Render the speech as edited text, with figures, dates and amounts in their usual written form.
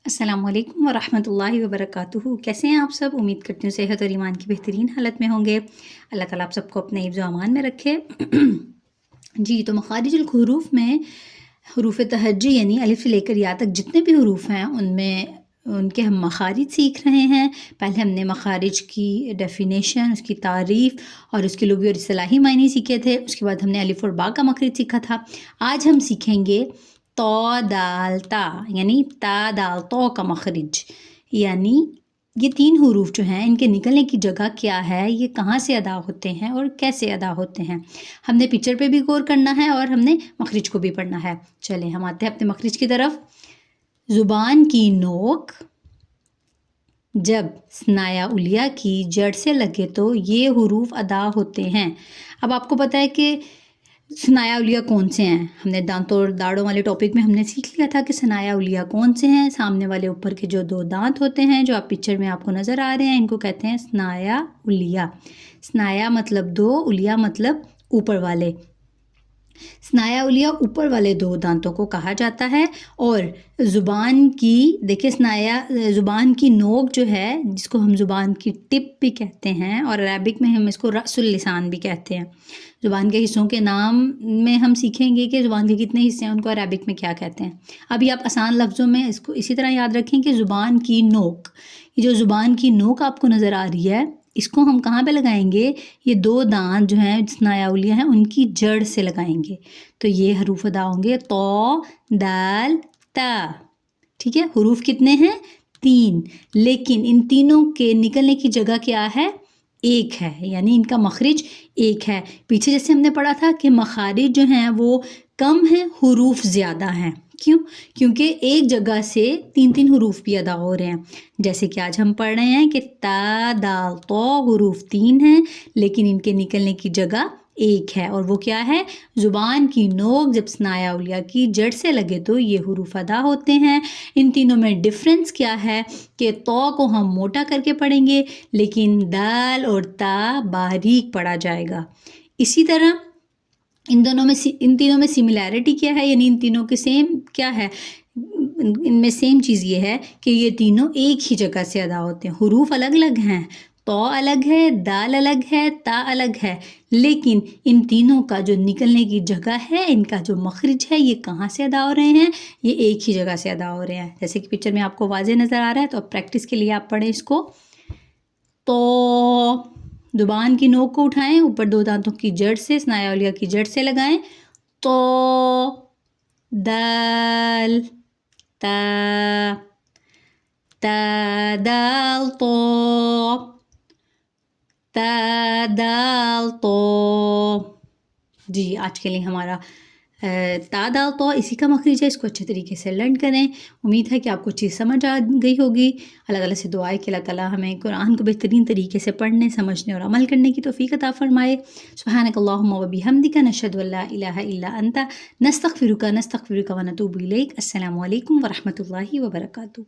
السلام علیکم ورحمۃ اللہ وبرکاتہ۔ کیسے ہیں آپ سب؟ امید کرتی ہوں صحت اور ایمان کی بہترین حالت میں ہوں گے۔ اللہ تعالیٰ آپ سب کو اپنے حفظ و امان میں رکھے۔ جی، تو مخارج الحروف میں حروف تہجی یعنی الف سے لے کر یا تک جتنے بھی حروف ہیں ان کے ہم مخارج سیکھ رہے ہیں۔ پہلے ہم نے مخارج کی ڈیفینیشن، اس کی تعریف اور اس کے لغوی اور اصطلاحی معنی سیکھے تھے۔ اس کے بعد ہم نے الف اور با کا مخرج سیکھا تھا۔ آج ہم سیکھیں گے تو دال تا یعنی تا دال تو کا مخرج، یعنی یہ تین حروف جو ہیں ان کے نکلنے کی جگہ کیا ہے، یہ کہاں سے ادا ہوتے ہیں اور کیسے ادا ہوتے ہیں۔ ہم نے پکچر پہ بھی غور کرنا ہے اور ہم نے مخرج کو بھی پڑھنا ہے۔ چلیں ہم آتے ہیں اپنے مخرج کی طرف۔ زبان کی نوک جب ثنایا علیہ کی جڑ سے لگے تو یہ حروف ادا ہوتے ہیں۔ اب آپ کو پتہ ہے کہ ثنایا علیہ کون سے ہیں؟ ہم نے دانتوں اور داڑوں والے ٹاپک میں ہم نے سیکھ لیا تھا کہ ثنایا علیہ کون سے ہیں۔ سامنے والے اوپر کے جو دو دانت ہوتے ہیں جو آپ پکچر میں آپ کو نظر آ رہے ہیں، ان کو کہتے ہیں ثنایا علیہ۔ ثنایا مطلب دو، علیہ مطلب اوپر والے۔ ثنایا علیہ اوپر والے دو دانتوں کو کہا جاتا ہے۔ اور زبان کی دیکھیں زبان کی نوک جو ہے، جس کو ہم زبان کی ٹپ بھی کہتے ہیں اور عربک میں ہم اس کو رأس اللسان بھی کہتے ہیں۔ زبان کے حصوں کے نام میں ہم سیکھیں گے کہ زبان کے کتنے حصے ہیں، ان کو عربک میں کیا کہتے ہیں۔ ابھی آپ آسان لفظوں میں اس کو اسی طرح یاد رکھیں کہ زبان کی نوک، یہ جو زبان کی نوک آپ کو نظر آ رہی ہے، اس کو ہم کہاں پہ لگائیں گے؟ یہ دو دانت جو ہیں ثنایا علیہ ہیں ان کی جڑ سے لگائیں گے، تو یہ حروف ادا ہوں گے تو دال تا۔ ٹھیک ہے، حروف کتنے ہیں؟ 3، لیکن ان تینوں کے نکلنے کی جگہ کیا ہے؟ ایک ہے، یعنی ان کا مخرج ایک ہے۔ پیچھے جیسے ہم نے پڑھا تھا کہ مخارج جو ہیں وہ کم ہیں، حروف زیادہ ہیں۔ کیوں؟ کیونکہ ایک جگہ سے تین حروف بھی ادا ہو رہے ہیں۔ جیسے کہ آج ہم پڑھ رہے ہیں کہ تا دال تو حروف 3 ہیں، لیکن ان کے نکلنے کی جگہ ایک ہے، اور وہ کیا ہے؟ زبان کی نوک جب ثنایا علیہ کی جڑ سے لگے تو یہ حروف ادا ہوتے ہیں۔ ان تینوں میں ڈفرینس کیا ہے کہ تو کو ہم موٹا کر کے پڑھیں گے، لیکن دال اور تا باریک پڑھا جائے گا۔ اسی طرح ان تینوں میں سملیرٹی کیا ہے، یعنی ان تینوں کے سیم کیا ہے؟ ان میں سیم چیز یہ ہے کہ یہ تینوں ایک ہی جگہ سے ادا ہوتے ہیں۔ حروف الگ الگ ہیں، تو الگ ہے، دال الگ ہے، تا الگ ہے، لیکن ان تینوں کا جو نکلنے کی جگہ ہے، ان کا جو مخرج ہے، یہ کہاں سے ادا ہو رہے ہیں؟ یہ ایک ہی جگہ سے ادا ہو رہے ہیں۔ جیسے کہ پکچر میں آپ کو واضح نظر آ رہا ہے، تو اب پریکٹس کے لیے آپ پڑھیں اس کو۔ تو زبان کی نوک کو اٹھائیں، اوپر دو دانتوں کی جڑ سے ثنایا علیہ کی جڑ سے لگائیں، تو دال تا تا دال تو تا دال تو۔ جی، آج کے لیے ہمارا تا دال تو اسی کا مخرج ہے۔ اس کو اچھے طریقے سے لرن کریں۔ امید ہے کہ آپ کو چیز سمجھ آ گئی ہوگی۔ اللہ تعالیٰ سے دعا ہے کہ اللہ تعالیٰ ہمیں قرآن کو بہترین طریقے سے پڑھنے، سمجھنے اور عمل کرنے کی توفیق عطا فرمائے۔ سبحانک اللہم و بحمدک، نشہد ان لا الہ الا انت، نستغفرک و نتوب الیک۔ السلام علیکم ورحمۃ اللہ وبرکاتہ۔